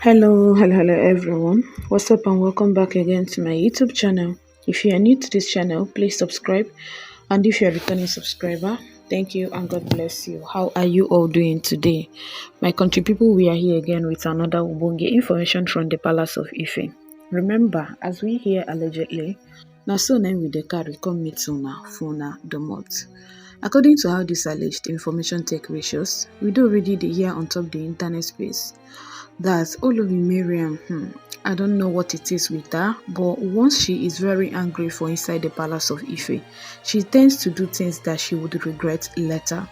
Hello everyone. What's up and welcome back again to my YouTube channel. If you are new to this channel, please subscribe. And if you're a returning subscriber, thank you and God bless you. How are you all doing today? My country people, we are here again with another Ubonge information from the Palace of Ife. Remember, as we hear allegedly, now so name with the carry come meet una for the month. According to how this alleged information take ratios, we do already the hear on top the internet space that Olori Mariam, I don't know what it is with her, but once she is very angry for inside the palace of Ife, she tends to do things that she would regret later.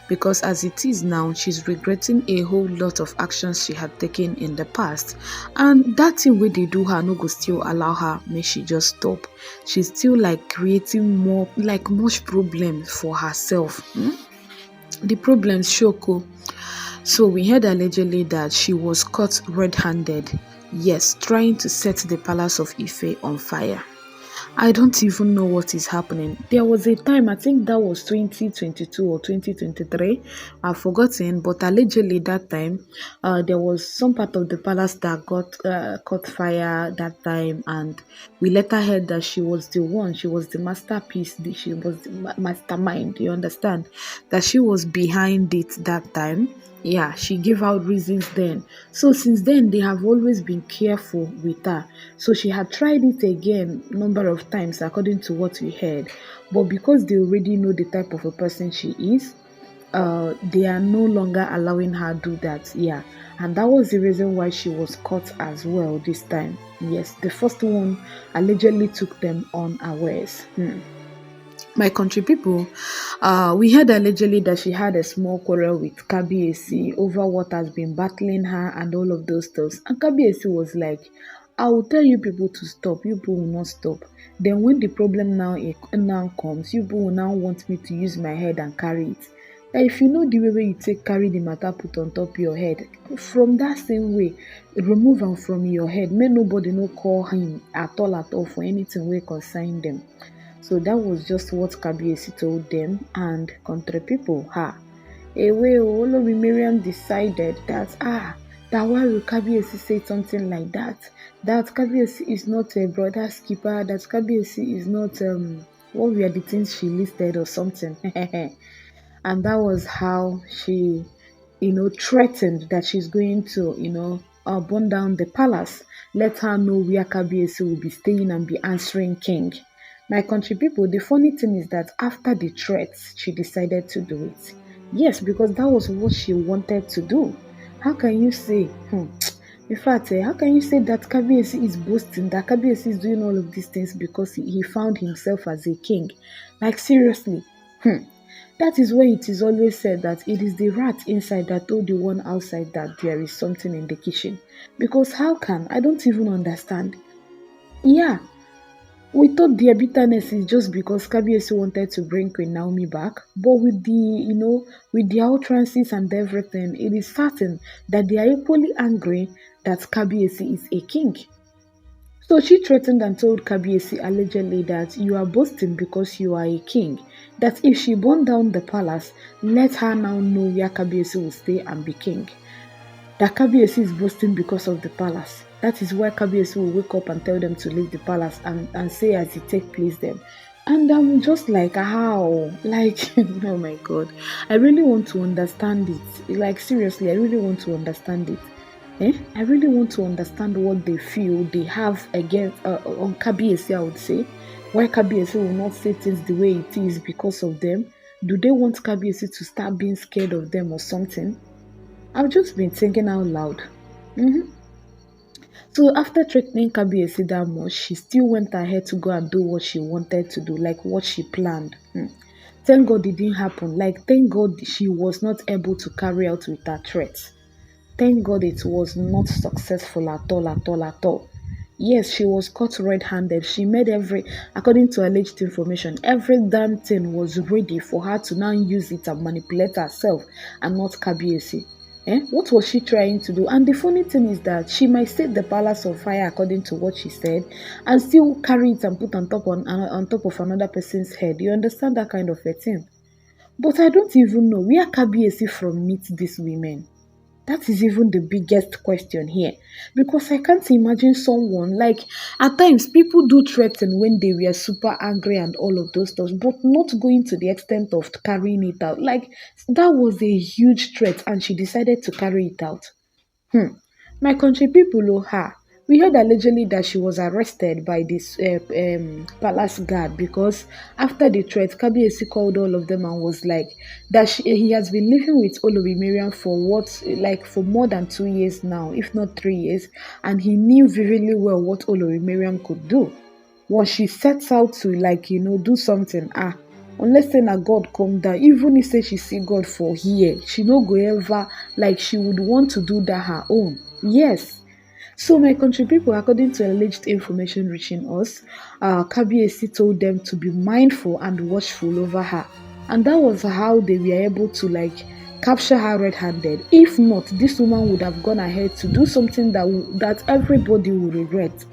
Because as it is now, she's regretting a whole lot of actions she had taken in the past. And that thing where they do her no go still allow her, may she just stop. She's still like creating more, like much problems for herself. The problems show. So we heard allegedly that she was caught red-handed, yes, trying to set the palace of Ife on fire. I don't even know what is happening. There was a time, I think that was 2022 or 2023, I've forgotten, but allegedly that time, there was some part of the palace that got caught fire that time, and we later heard that she was the one, she was the masterpiece, she was the mastermind, you understand? That she was behind it that time. Yeah, she gave out reasons then. So since then, they have always been careful with her. So she had tried it again number of times according to what we heard. But because they already know the type of a person she is, they are no longer allowing her do that. Yeah. And that was the reason why she was caught as well this time. Yes, the first one allegedly took them unawares. My country people, we heard allegedly that she had a small quarrel with Kabiyesi over what has been battling her and all of those stuff. And Kabiyesi was like, I will tell you people to stop, you people will not stop. Then when the problem now comes, you people will now want me to use my head and carry it. Like if you know the way you take carry the matter put on top your head, from that same way, remove am from your head. May nobody no call him at all for anything wey concern them. So that was just what Kabiyesi told them, and country people, away Olori Mariam decided that why will Kabiyesi say something like that? That Kabiyesi is not a brother skipper, that Kabiyesi is not what were the things she listed or something. And that was how she, threatened that she's going to, burn down the palace. Let her know where Kabiyesi will be staying and be answering king. My country people, the funny thing is that after the threats, she decided to do it. Yes, because that was what she wanted to do. How can you say, in fact, how can you say that Kabiyesi is boasting, that Kabiyesi is doing all of these things because he found himself as a king? Like seriously, that is why it is always said that it is the rat inside that told the one outside that there is something in the kitchen. Because how can? I don't even understand. Yeah, we thought their bitterness is just because Kabiyesi wanted to bring Queen Naomi back, but with with the utterances and everything, it is certain that they are equally angry that Kabiyesi is a king. So she threatened and told Kabiyesi allegedly that you are boasting because you are a king, that if she burned down the palace, let her now know where Kabiyesi will stay and be king. That Kabiyesi is boasting because of the palace. That is why Kabiyesi will wake up and tell them to leave the palace and say as it take place them. And I'm just like, how? Like, oh my God. I really want to understand it. Like, seriously, I really want to understand it. I really want to understand what they feel they have against on Kabiyesi, I would say. Why Kabiyesi will not say things the way it is because of them. Do they want Kabiyesi to start being scared of them or something? I've just been thinking out loud. So after threatening Kabiyesi that much, she still went ahead to go and do what she wanted to do, like what she planned. Thank God it didn't happen. Like, thank God she was not able to carry out with her threats. Thank God it was not successful at all. Yes, she was caught red-handed. She made according to alleged information, every damn thing was ready for her to now use it and manipulate herself and not Kabiyesi. What was she trying to do? And the funny thing is that she might set the palace on fire according to what she said and still carry it and put on top of another person's head. You understand that kind of a thing? But I don't even know where Kabiyesi from meet these women. That is even the biggest question here. Because I can't imagine someone like at times people do threaten when they were super angry and all of those stuff, but not going to the extent of carrying it out. Like that was a huge threat and she decided to carry it out. Hmm. My country people, oh, ha. We heard allegedly that she was arrested by this palace guard because after the threat, Kabiyesi called all of them and was like that he has been living with Olori Mariam for for more than 2 years now, if not 3 years, and he knew vividly well what Olori Mariam could do. Once she sets out to do something, unless say na God come down, even if say she see God for here, she no go ever she would want to do that her own. Yes. So my country people, according to alleged information reaching us, Kabiyesi told them to be mindful and watchful over her. And that was how they were able to capture her red-handed. If not, this woman would have gone ahead to do something that everybody would regret.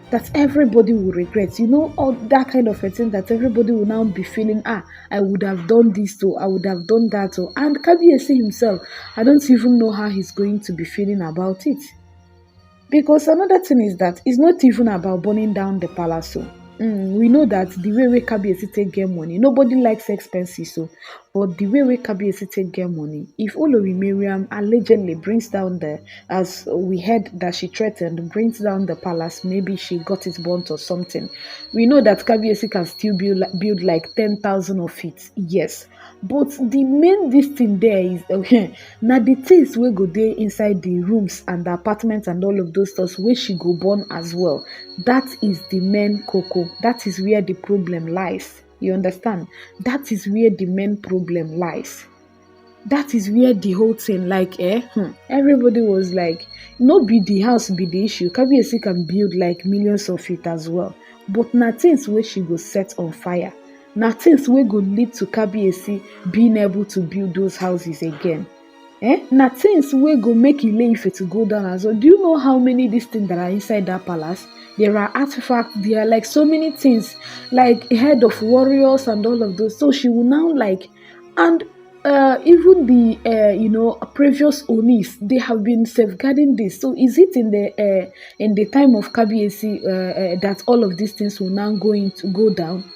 That everybody will regret. All that kind of a thing that everybody will now be feeling, I would have done this too, I would have done that too. And Kabiyesi himself, I don't even know how he's going to be feeling about it. Because another thing is that it's not even about burning down the palace. So we know that the way we Kabiyesi take get money, nobody likes expenses. So, but the way we Kabiyesi take get money, if Olori Mariam allegedly brings down as we heard that she threatened, brings down the palace, maybe she got it burnt or something. We know that Kabiyesi can still build like 10,000 of it. Yes. But the main this thing there is now the things wey go dey inside the rooms and the apartments and all of those stuff wey she go burn as well. That is the main cocoa. That is where the problem lies. You understand? That is where the main problem lies. That is where the whole thing everybody was like, no be the house be the issue. Kabiyesi can build like millions of it as well. But na things wey she go set on fire. Na things wey go lead to Kabiyesi being able to build those houses again. Na things wey go make Ile-Ife to go down as well. Do you know how many these things that are inside that palace? There are artifacts, there are like so many things, like head of warriors and all of those. So she will now and even the previous Onis, they have been safeguarding this. So is it in the time of Kabiyesi that all of these things will now go down?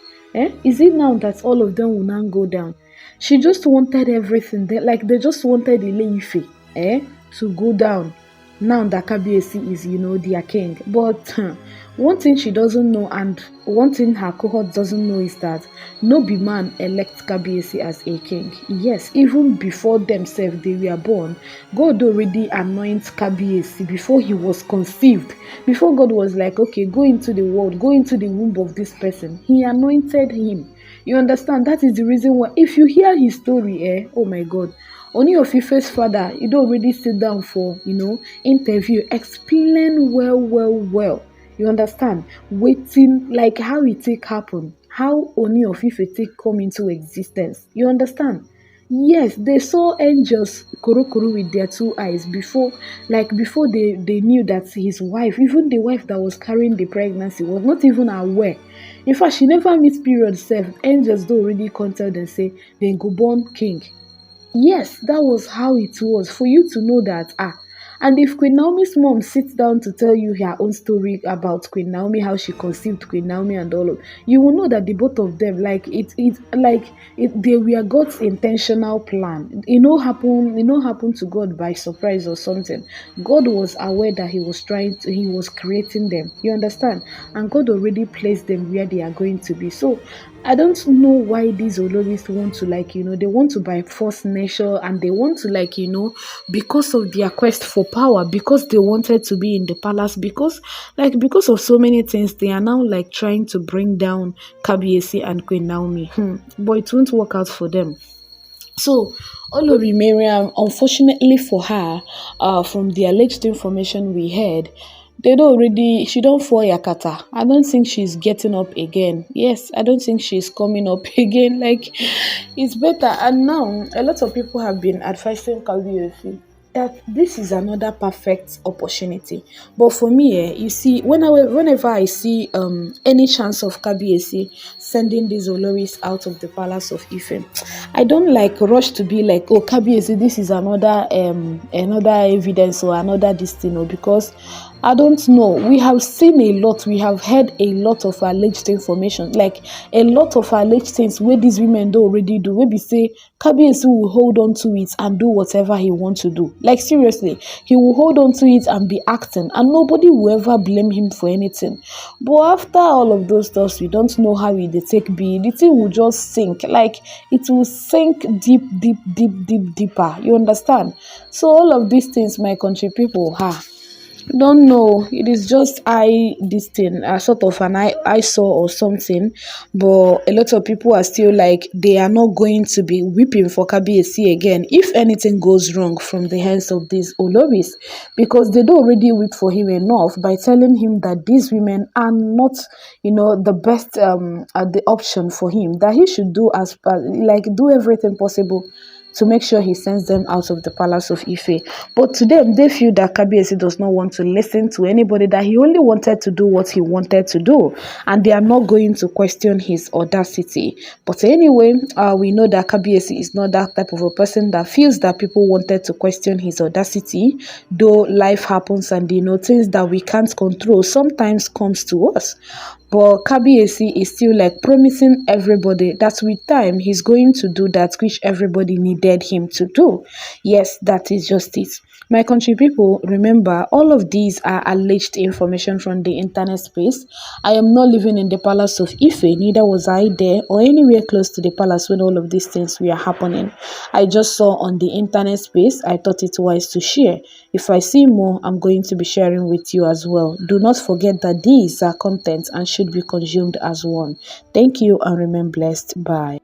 Is it now that all of them will now go down? She just wanted everything. They just wanted Ile-Ife to go down. Now that Kabiyesi is, their king. But one thing she doesn't know, and one thing her cohort doesn't know, is that no be man elects Kabiyesi as a king. Yes, even before themselves they were born, God already anoints Kabiyesi before he was conceived. Before God was like, okay, go into the world, go into the womb of this person. He anointed him. You understand? That is the reason why, if you hear his story, oh my God, Ooni of Ife's father, you don't already sit down for, interview, explain well. You understand? Waiting, like how it take happen, how Ooni of Ife take come into existence. You understand? Yes, they saw angels korokoro with their two eyes before they knew that his wife, even the wife that was carrying the pregnancy, was not even aware. In fact, she never meets period self. Angels do already come tell them say they go born king. Yes, that was how it was. For you to know that, and if Queen Naomi's mom sits down to tell you her own story about Queen Naomi, how she conceived Queen Naomi and all of, you will know that the both of them, they were God's intentional plan. It no happen to God by surprise or something. God was aware that he was creating them. You understand? And God already placed them where they are going to be. So I don't know why these Oloris want to they want to by force nature, and they want to because of their quest for power, because they wanted to be in the palace, because of so many things, they are now trying to bring down Kabiyesi and Queen Naomi. But it won't work out for them. So Olori Mariam, unfortunately for her, from the alleged information we heard, she don't fall yakata. I don't think she's getting up again. Yes, I don't think she's coming up again. It's better. And now a lot of people have been advising Kabiyesi that this is another perfect opportunity. But for me, you see, whenever I see any chance of Kabiyesi sending these Oloris out of the palace of Ife, I don't like rush to be like, oh, Kabiyesi, this is another evidence or another this thing, because I don't know. We have seen a lot. We have heard a lot of alleged information, like a lot of alleged things where these women do already do. Where we say Kabiyesi will hold on to it and do whatever he wants to do. Like seriously, he will hold on to it and be acting, and nobody will ever blame him for anything. But after all of those stuff, we don't know how it dey take be. The thing will just sink. Like it will sink deep, deep, deep, deep, deeper. You understand? So all of these things, my country people, don't know. It is just this thing, sort of an I saw or something. But a lot of people are still like they are not going to be weeping for Kabiyesi again if anything goes wrong from the hands of these Oloris, because they don't already weep for him enough by telling him that these women are not, the best the option for him. That he should do like do everything possible to make sure he sends them out of the palace of Ife. But to them, they feel that Kabiyesi does not want to listen to anybody, that he only wanted to do what he wanted to do, and they are not going to question his audacity. But anyway, we know that Kabiyesi is not that type of a person that feels that people wanted to question his audacity, though life happens and things that we can't control sometimes comes to us. But Kabiyesi is still like promising everybody that with time he's going to do that which everybody needed him to do. Yes, that is just it. My country people, remember, all of these are alleged information from the internet space. I am not living in the palace of Ife, neither was I there or anywhere close to the palace when all of these things were happening. I just saw on the internet space. I thought it wise to share. If I see more, I'm going to be sharing with you as well. Do not forget that these are content and should be consumed as one. Thank you and remain blessed. Bye.